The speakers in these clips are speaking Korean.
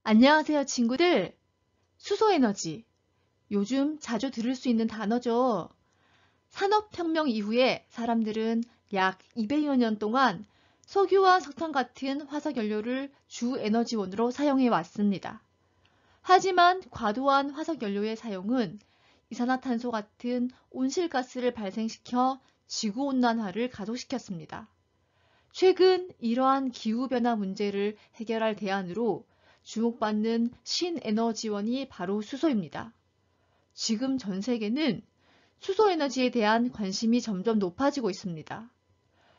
안녕하세요, 친구들. 수소에너지. 요즘 자주 들을 수 있는 단어죠. 산업혁명 이후에 사람들은 약 200여 년 동안 석유와 석탄 같은 화석연료를 주 에너지원으로 사용해 왔습니다. 하지만 과도한 화석연료의 사용은 이산화탄소 같은 온실가스를 발생시켜 지구온난화를 가속시켰습니다. 최근 이러한 기후변화 문제를 해결할 대안으로 주목받는 신에너지원이 바로 수소입니다. 지금 전 세계는 수소에너지에 대한 관심이 점점 높아지고 있습니다.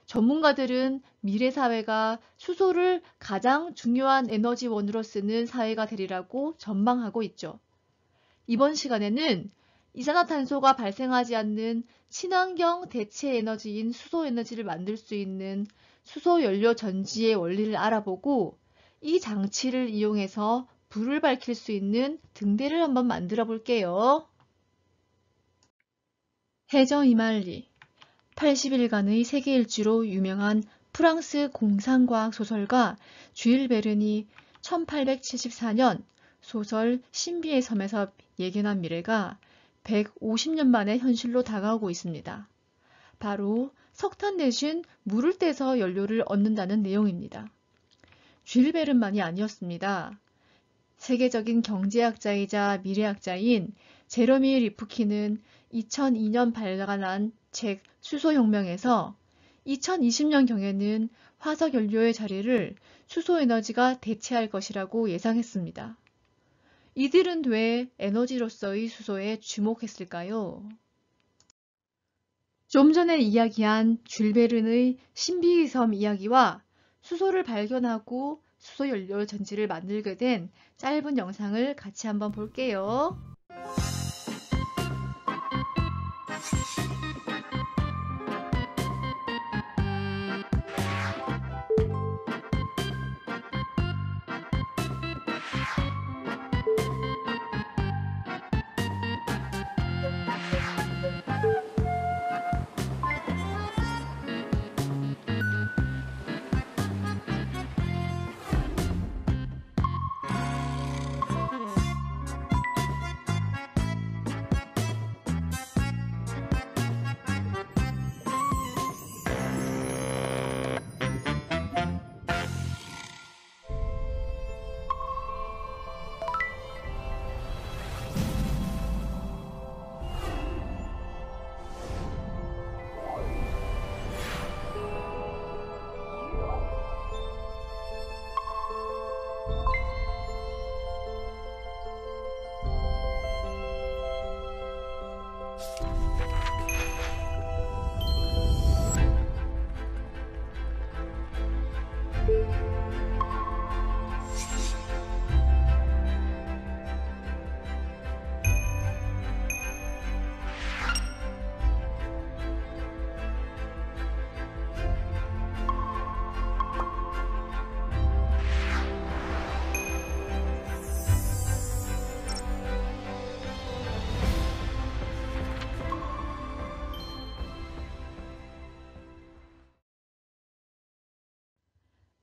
전문가들은 미래 사회가 수소를 가장 중요한 에너지원으로 쓰는 사회가 되리라고 전망하고 있죠. 이번 시간에는 이산화탄소가 발생하지 않는 친환경 대체 에너지인 수소에너지를 만들 수 있는 수소연료 전지의 원리를 알아보고 이 장치를 이용해서 불을 밝힐 수 있는 등대를 한번 만들어 볼게요. 해저 이말리 80일간의 세계 일주로 유명한 프랑스 공상과학 소설가 쥘 베른이 1874년 소설 신비의 섬에서 예견한 미래가 150년 만에 현실로 다가오고 있습니다. 바로 석탄 대신 물을 떼서 연료를 얻는다는 내용입니다. 쥘 베른만이 아니었습니다. 세계적인 경제학자이자 미래학자인 제러미 리프킨은 2002년 발간한 책 수소혁명에서 2020년경에는 화석연료의 자리를 수소에너지가 대체할 것이라고 예상했습니다. 이들은 왜 에너지로서의 수소에 주목했을까요? 좀 전에 이야기한 쥘 베른의 신비의 섬 이야기와 수소를 발견하고 수소연료 전지를 만들게 된 짧은 영상을 같이 한번 볼게요.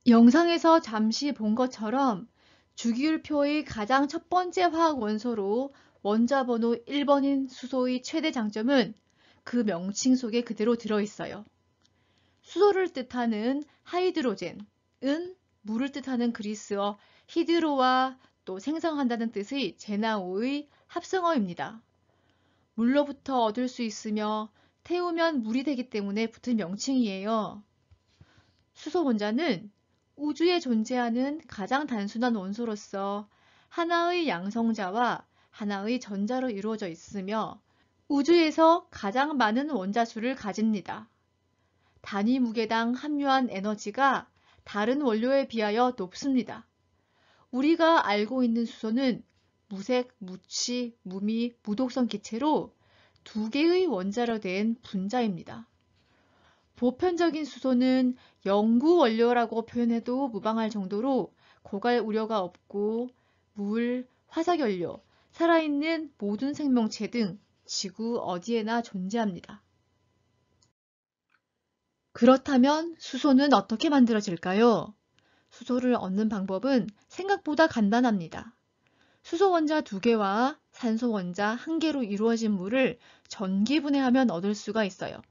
영상에서 잠시 본 것처럼 주기율표의 가장 첫 번째 화학 원소로 원자 번호 1번인 수소의 최대 장점은 그 명칭 속에 그대로 들어있어요. 수소를 뜻하는 하이드로젠은 물을 뜻하는 그리스어 히드로와 또 생성한다는 뜻의 제나오의 합성어입니다. 물로부터 얻을 수 있으며 태우면 물이 되기 때문에 붙은 명칭이에요. 수소 원자는 우주에 존재하는 가장 단순한 원소로서 하나의 양성자와 하나의 전자로 이루어져 있으며 우주에서 가장 많은 원자수를 가집니다. 단위 무게당 함유한 에너지가 다른 원료에 비하여 높습니다. 우리가 알고 있는 수소는 무색, 무취, 무미, 무독성 기체로 두 개의 원자로 된 분자입니다. 보편적인 수소는 영구 원료라고 표현해도 무방할 정도로 고갈 우려가 없고 물, 화석연료, 살아있는 모든 생명체 등 지구 어디에나 존재합니다. 그렇다면 수소는 어떻게 만들어질까요? 수소를 얻는 방법은 생각보다 간단합니다. 수소 원자 2개와 산소 원자 1개로 이루어진 물을 전기분해하면 얻을 수가 있어요.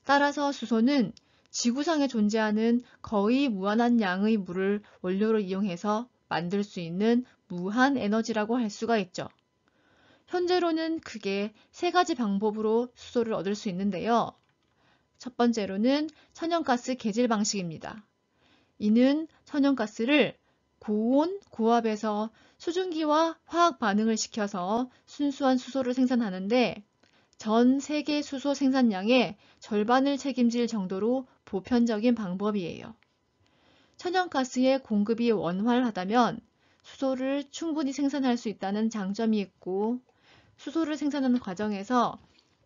따라서 수소는 지구상에 존재하는 거의 무한한 양의 물을 원료로 이용해서 만들 수 있는 무한 에너지라고 할 수가 있죠. 현재로는 크게 3가지 방법으로 수소를 얻을 수 있는데요. 첫 번째로는 천연가스 개질 방식입니다. 이는 천연가스를 고온, 고압에서 수증기와 화학 반응을 시켜서 순수한 수소를 생산하는데 전 세계 수소 생산량의 절반을 책임질 정도로 보편적인 방법이에요. 천연가스의 공급이 원활하다면 수소를 충분히 생산할 수 있다는 장점이 있고 수소를 생산하는 과정에서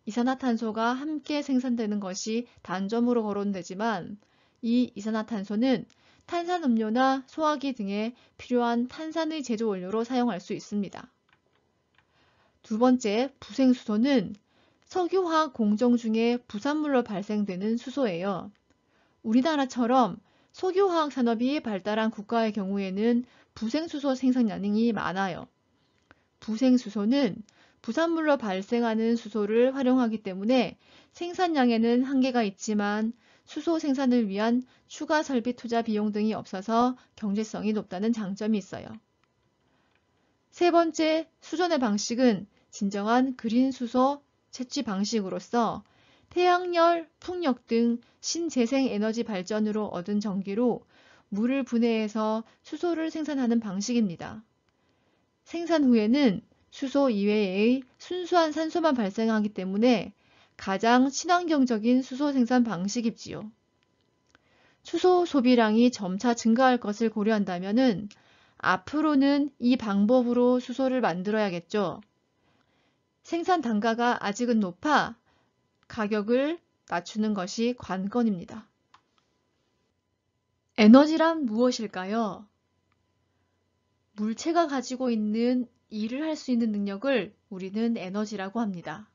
이산화탄소가 함께 생산되는 것이 단점으로 거론되지만 이 이산화탄소는 탄산음료나 소화기 등에 필요한 탄산의 제조 원료로 사용할 수 있습니다. 두 번째, 부생수소는 석유화학 공정 중에 부산물로 발생되는 수소예요. 우리나라처럼 석유화학 산업이 발달한 국가의 경우에는 부생수소 생산량이 많아요. 부생수소는 부산물로 발생하는 수소를 활용하기 때문에 생산량에는 한계가 있지만 수소 생산을 위한 추가 설비 투자 비용 등이 없어서 경제성이 높다는 장점이 있어요. 세 번째, 수전의 방식은 진정한 그린 수소 채취 방식으로서 태양열, 풍력 등 신재생 에너지 발전으로 얻은 전기로 물을 분해해서 수소를 생산하는 방식입니다. 생산 후에는 수소 이외의 순수한 산소만 발생하기 때문에 가장 친환경적인 수소 생산 방식이지요. 수소 소비량이 점차 증가할 것을 고려한다면 앞으로는 이 방법으로 수소를 만들어야겠죠. 생산 단가가 아직은 높아 가격을 낮추는 것이 관건입니다. 에너지란 무엇일까요? 물체가 가지고 있는 일을 할 수 있는 능력을 우리는 에너지라고 합니다.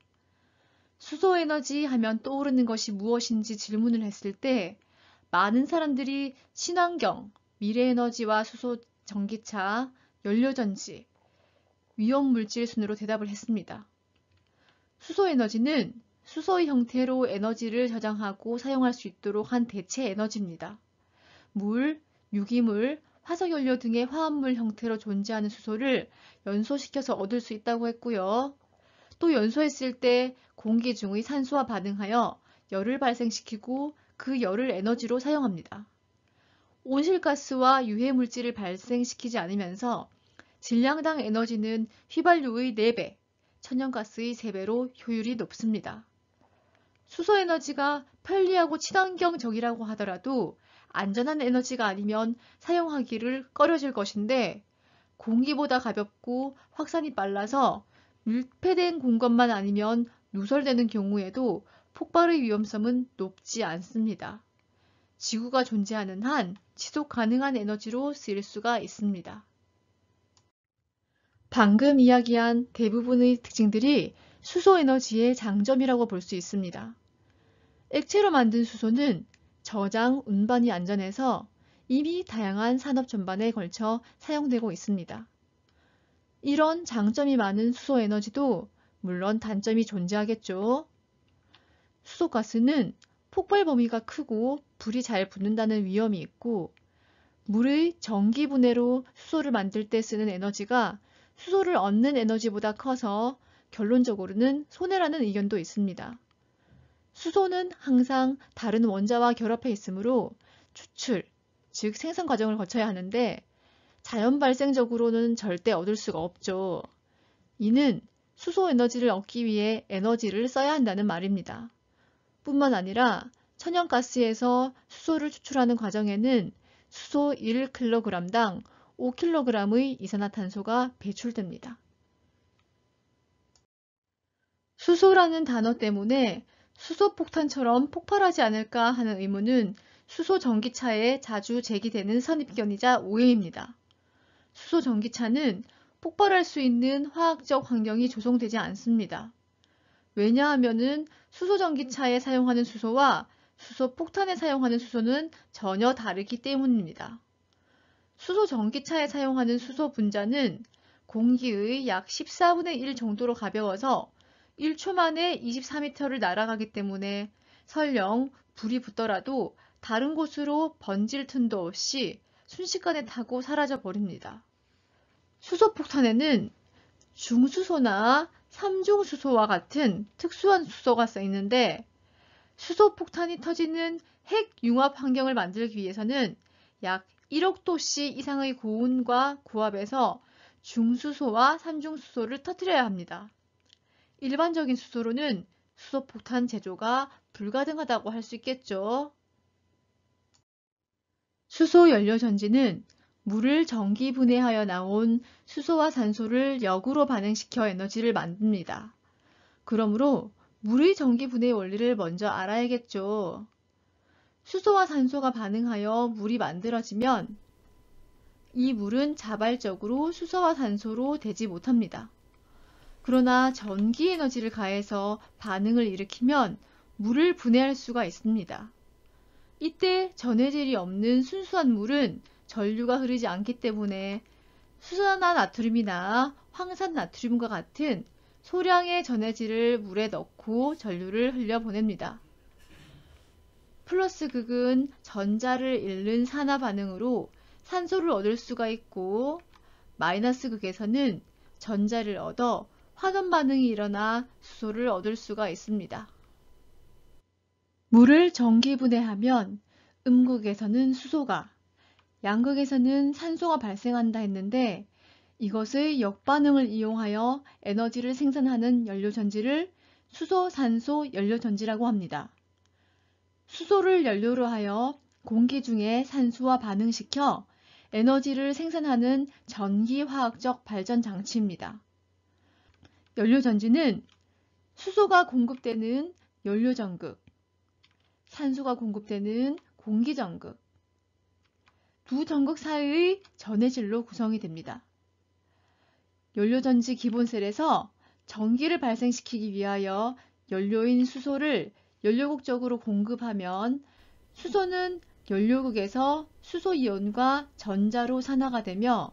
수소 에너지 하면 떠오르는 것이 무엇인지 질문을 했을 때 많은 사람들이 친환경, 미래에너지와 수소 전기차, 연료전지, 위험물질 순으로 대답을 했습니다. 수소 에너지는 수소의 형태로 에너지를 저장하고 사용할 수 있도록 한 대체 에너지입니다. 물, 유기물, 화석연료 등의 화합물 형태로 존재하는 수소를 연소시켜서 얻을 수 있다고 했고요. 또 연소했을 때 공기 중의 산소와 반응하여 열을 발생시키고 그 열을 에너지로 사용합니다. 온실가스와 유해물질을 발생시키지 않으면서 질량당 에너지는 휘발유의 4배, 천연가스의 3배로 효율이 높습니다. 수소에너지가 편리하고 친환경적이라고 하더라도 안전한 에너지가 아니면 사용하기를 꺼려질 것인데 공기보다 가볍고 확산이 빨라서 밀폐된 공간만 아니면 누설되는 경우에도 폭발의 위험성은 높지 않습니다. 지구가 존재하는 한 지속 가능한 에너지로 쓰일 수가 있습니다. 방금 이야기한 대부분의 특징들이 수소 에너지의 장점이라고 볼 수 있습니다. 액체로 만든 수소는 저장, 운반이 안전해서 이미 다양한 산업 전반에 걸쳐 사용되고 있습니다. 이런 장점이 많은 수소 에너지도 물론 단점이 존재하겠죠. 수소가스는 폭발 범위가 크고 불이 잘 붙는다는 위험이 있고 물의 전기 분해로 수소를 만들 때 쓰는 에너지가 수소를 얻는 에너지보다 커서 결론적으로는 손해라는 의견도 있습니다. 수소는 항상 다른 원자와 결합해 있으므로 추출, 즉 생산 과정을 거쳐야 하는데 자연 발생적으로는 절대 얻을 수가 없죠. 이는 수소 에너지를 얻기 위해 에너지를 써야 한다는 말입니다. 뿐만 아니라 천연가스에서 수소를 추출하는 과정에는 수소 1kg당 5kg의 이산화탄소가 배출됩니다. 수소라는 단어 때문에 수소폭탄처럼 폭발하지 않을까 하는 의문은 수소 전기차에 자주 제기되는 선입견이자 오해입니다. 수소 전기차는 폭발할 수 있는 화학적 환경이 조성되지 않습니다. 왜냐하면 수소 전기차에 사용하는 수소와 수소 폭탄에 사용하는 수소는 전혀 다르기 때문입니다. 수소 전기차에 사용하는 수소 분자는 공기의 약 14분의 1 정도로 가벼워서 1초 만에 24m를 날아가기 때문에 설령 불이 붙더라도 다른 곳으로 번질 틈도 없이 순식간에 타고 사라져 버립니다. 수소폭탄에는 중수소나 삼중수소와 같은 특수한 수소가 써있는데 수소폭탄이 터지는 핵융합 환경을 만들기 위해서는 약 1억 도씨 이상의 고온과 고압에서 중수소와 삼중수소를 터뜨려야 합니다. 일반적인 수소로는 수소폭탄 제조가 불가능하다고 할 수 있겠죠. 수소 연료 전지는 물을 전기 분해하여 나온 수소와 산소를 역으로 반응시켜 에너지를 만듭니다. 그러므로 물의 전기 분해 원리를 먼저 알아야겠죠. 수소와 산소가 반응하여 물이 만들어지면 이 물은 자발적으로 수소와 산소로 되지 못합니다. 그러나 전기 에너지를 가해서 반응을 일으키면 물을 분해할 수가 있습니다. 이때 전해질이 없는 순수한 물은 전류가 흐르지 않기 때문에 수산화나트륨이나 황산나트륨과 같은 소량의 전해질을 물에 넣고 전류를 흘려보냅니다. 플러스 극은 전자를 잃는 산화 반응으로 산소를 얻을 수가 있고 마이너스 극에서는 전자를 얻어 환원 반응이 일어나 수소를 얻을 수가 있습니다. 물을 전기 분해하면 음극에서는 수소가, 양극에서는 산소가 발생한다 했는데 이것의 역반응을 이용하여 에너지를 생산하는 연료전지를 수소-산소 연료전지라고 합니다. 수소를 연료로 하여 공기 중에 산소와 반응시켜 에너지를 생산하는 전기화학적 발전 장치입니다. 연료전지는 수소가 공급되는 연료전극, 산소가 공급되는 공기전극, 두 전극 사이의 전해질로 구성이 됩니다. 연료전지 기본셀에서 전기를 발생시키기 위하여 연료인 수소를 연료극적으로 공급하면 수소는 연료극에서 수소이온과 전자로 산화가 되며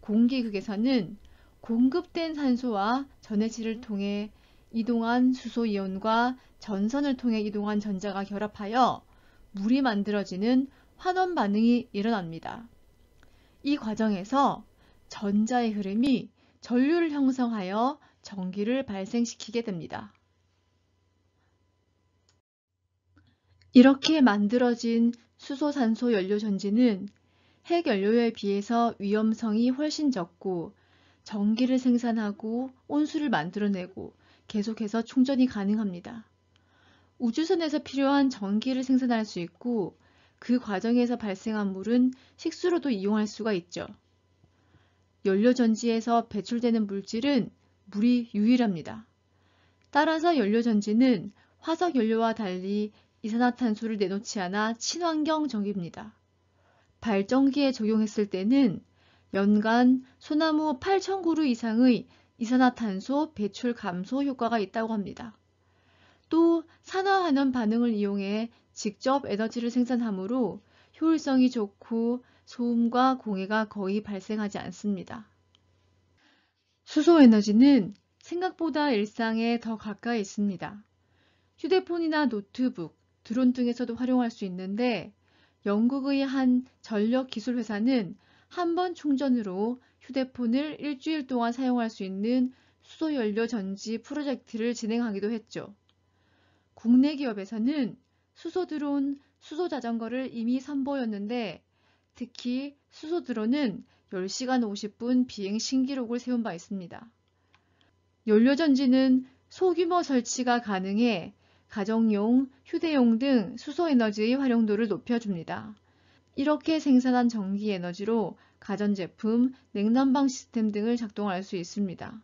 공기극에서는 공급된 산소와 전해질을 통해 이동한 수소이온과 전선을 통해 이동한 전자가 결합하여 물이 만들어지는 환원 반응이 일어납니다. 이 과정에서 전자의 흐름이 전류를 형성하여 전기를 발생시키게 됩니다. 이렇게 만들어진 수소-산소 연료전지는 핵연료에 비해서 위험성이 훨씬 적고 전기를 생산하고 온수를 만들어내고 계속해서 충전이 가능합니다. 우주선에서 필요한 전기를 생산할 수 있고 그 과정에서 발생한 물은 식수로도 이용할 수가 있죠. 연료전지에서 배출되는 물질은 물이 유일합니다. 따라서 연료전지는 화석연료와 달리 이산화탄소를 내놓지 않아 친환경적입니다. 발전기에 적용했을 때는 연간 소나무 8,000그루 이상의 이산화탄소 배출 감소 효과가 있다고 합니다. 또 산화환원 반응을 이용해 직접 에너지를 생산하므로 효율성이 좋고 소음과 공해가 거의 발생하지 않습니다. 수소에너지는 생각보다 일상에 더 가까이 있습니다. 휴대폰이나 노트북, 드론 등에서도 활용할 수 있는데 영국의 한 전력기술회사는 한 번 충전으로 휴대폰을 일주일 동안 사용할 수 있는 수소연료 전지 프로젝트를 진행하기도 했죠. 국내 기업에서는 수소드론, 수소자전거를 이미 선보였는데 특히 수소드론은 10시간 50분 비행 신기록을 세운 바 있습니다. 연료전지는 소규모 설치가 가능해 가정용, 휴대용 등 수소에너지의 활용도를 높여줍니다. 이렇게 생산한 전기에너지로 가전제품, 냉난방 시스템 등을 작동할 수 있습니다.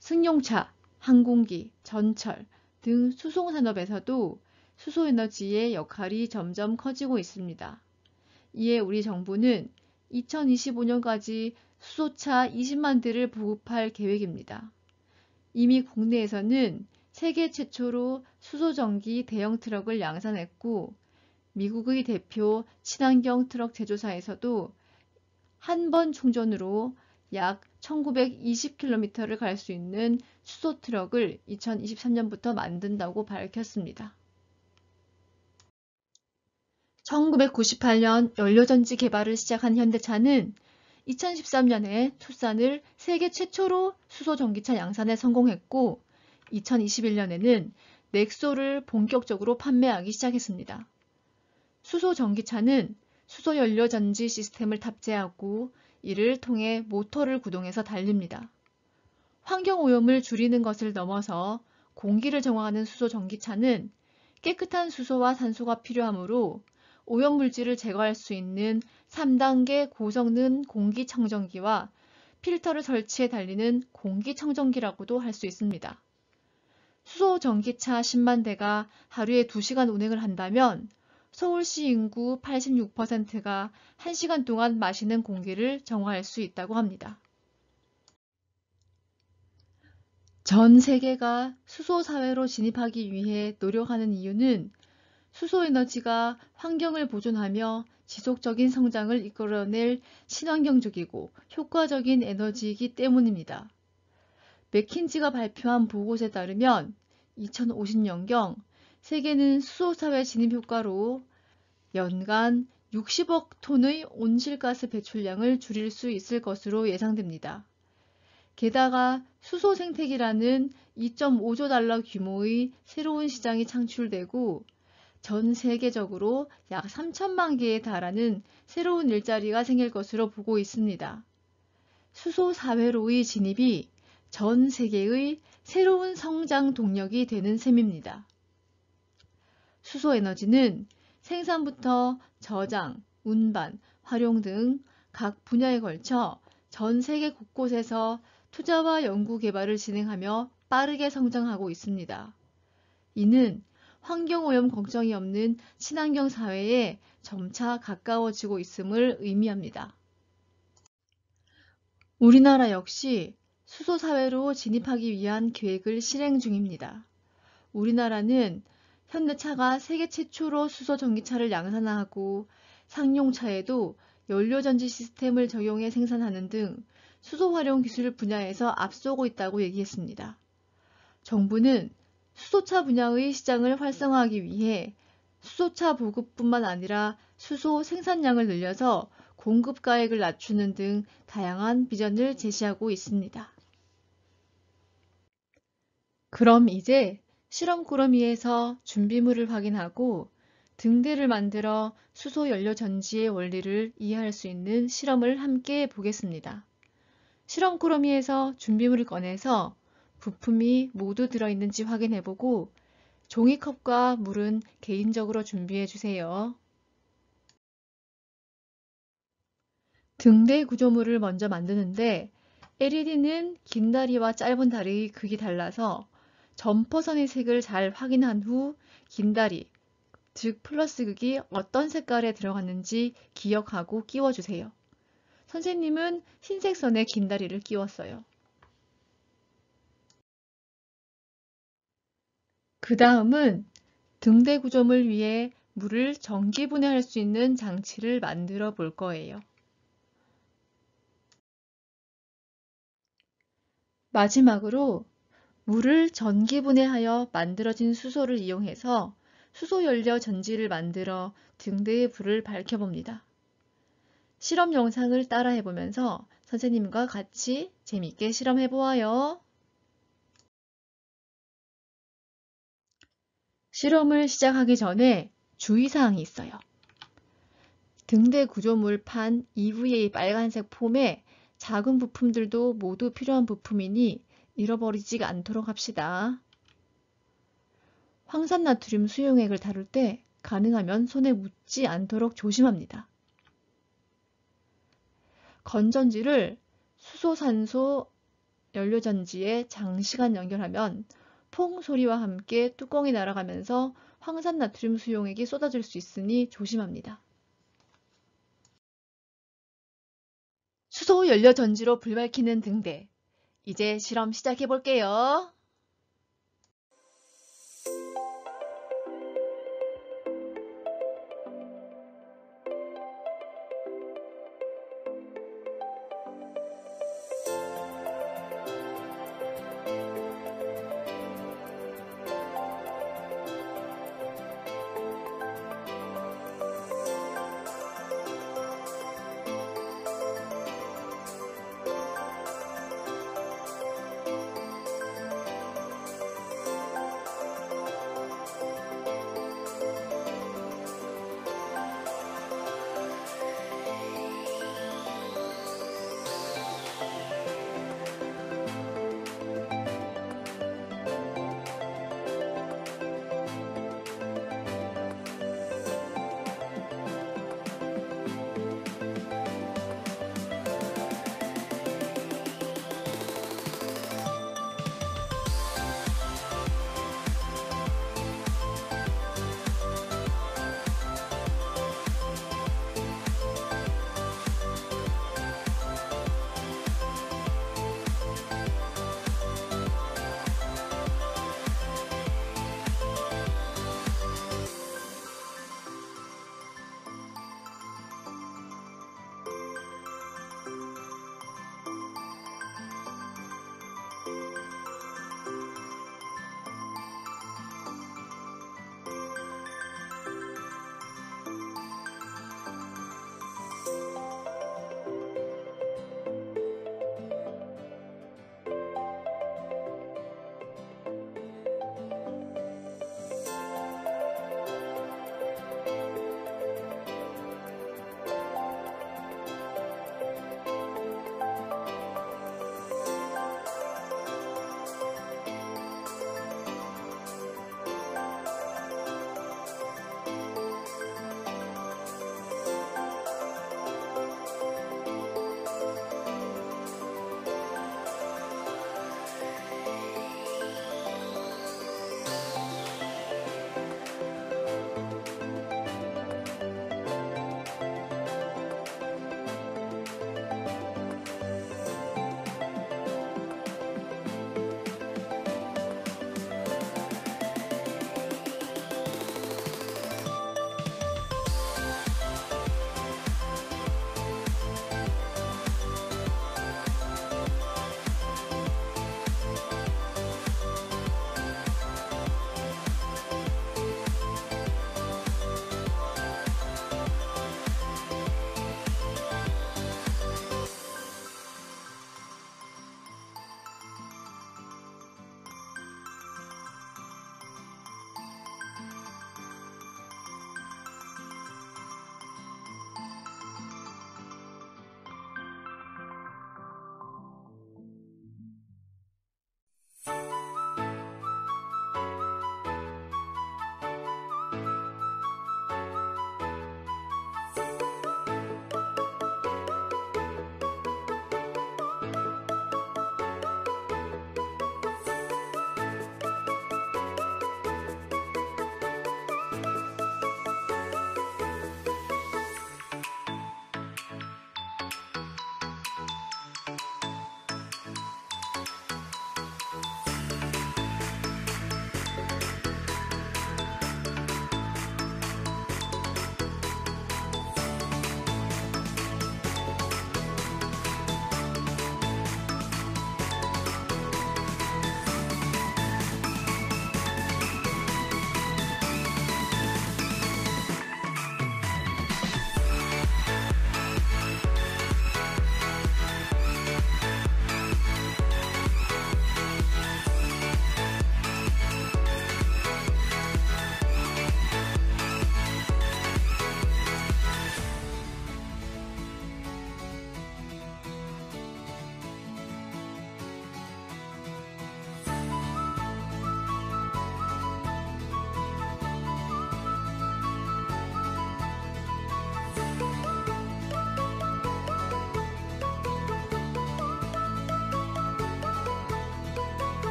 승용차, 항공기, 전철 등 수송산업에서도 수소에너지의 역할이 점점 커지고 있습니다. 이에 우리 정부는 2025년까지 수소차 20만 대를 보급할 계획입니다. 이미 국내에서는 세계 최초로 수소전기 대형 트럭을 양산했고 미국의 대표 친환경 트럭 제조사에서도 한 번 충전으로 약 1920km를 갈 수 있는 수소 트럭을 2023년부터 만든다고 밝혔습니다. 1998년 연료전지 개발을 시작한 현대차는 2013년에 투싼을 세계 최초로 수소 전기차 양산에 성공했고 2021년에는 넥소를 본격적으로 판매하기 시작했습니다. 수소 전기차는 수소 연료 전지 시스템을 탑재하고 이를 통해 모터를 구동해서 달립니다. 환경 오염을 줄이는 것을 넘어서 공기를 정화하는 수소 전기차는 깨끗한 수소와 산소가 필요하므로 오염물질을 제거할 수 있는 3단계 고성능 공기청정기와 필터를 설치해 달리는 공기청정기라고도 할 수 있습니다. 수소 전기차 10만 대가 하루에 2시간 운행을 한다면 서울시 인구 86%가 1시간 동안 마시는 공기를 정화할 수 있다고 합니다. 전 세계가 수소 사회로 진입하기 위해 노력하는 이유는 수소 에너지가 환경을 보존하며 지속적인 성장을 이끌어낼 친환경적이고 효과적인 에너지이기 때문입니다. 맥킨지가 발표한 보고서에 따르면 2050년경 세계는 수소사회 진입 효과로 연간 60억 톤의 온실가스 배출량을 줄일 수 있을 것으로 예상됩니다. 게다가 수소 생태계라는 2.5조 달러 규모의 새로운 시장이 창출되고 전 세계적으로 약 3천만 개에 달하는 새로운 일자리가 생길 것으로 보고 있습니다. 수소 사회로의 진입이 전 세계의 새로운 성장 동력이 되는 셈입니다. 수소 에너지는 생산부터 저장, 운반, 활용 등 각 분야에 걸쳐 전 세계 곳곳에서 투자와 연구 개발을 진행하며 빠르게 성장하고 있습니다. 이는 환경오염 걱정이 없는 친환경 사회에 점차 가까워지고 있음을 의미합니다. 우리나라 역시 수소 사회로 진입하기 위한 계획을 실행 중입니다. 우리나라는 현대차가 세계 최초로 수소 전기차를 양산하고 상용차에도 연료전지 시스템을 적용해 생산하는 등 수소 활용 기술 분야에서 앞서고 있다고 얘기했습니다. 정부는 수소차 분야의 시장을 활성화하기 위해 수소차 보급뿐만 아니라 수소 생산량을 늘려서 공급 가액을 낮추는 등 다양한 비전을 제시하고 있습니다. 그럼 이제 실험 꾸러미에서 준비물을 확인하고 등대를 만들어 수소 연료 전지의 원리를 이해할 수 있는 실험을 함께 보겠습니다. 실험 꾸러미에서 준비물을 꺼내서 부품이 모두 들어있는지 확인해보고 종이컵과 물은 개인적으로 준비해주세요. 등대 구조물을 먼저 만드는데 LED는 긴 다리와 짧은 다리의 극이 달라서 점퍼선의 색을 잘 확인한 후 긴 다리, 즉 플러스 극이 어떤 색깔에 들어갔는지 기억하고 끼워주세요. 선생님은 흰색 선에 긴 다리를 끼웠어요. 그 다음은 등대 구조물 위에 물을 전기 분해할 수 있는 장치를 만들어 볼 거예요. 마지막으로 물을 전기 분해하여 만들어진 수소를 이용해서 수소 연료 전지를 만들어 등대의 불을 밝혀봅니다. 실험 영상을 따라해보면서 선생님과 같이 재밌게 실험해보아요. 실험을 시작하기 전에 주의사항이 있어요. 등대 구조물 판 EVA 빨간색 폼에 작은 부품들도 모두 필요한 부품이니 잃어버리지 않도록 합시다. 황산나트륨 수용액을 다룰 때 가능하면 손에 묻지 않도록 조심합니다. 건전지를 수소산소 연료전지에 장시간 연결하면 퐁 소리와 함께 뚜껑이 날아가면서 황산나트륨 수용액이 쏟아질 수 있으니 조심합니다. 수소 연료전지로 불 밝히는 등대. 이제 실험 시작해 볼게요.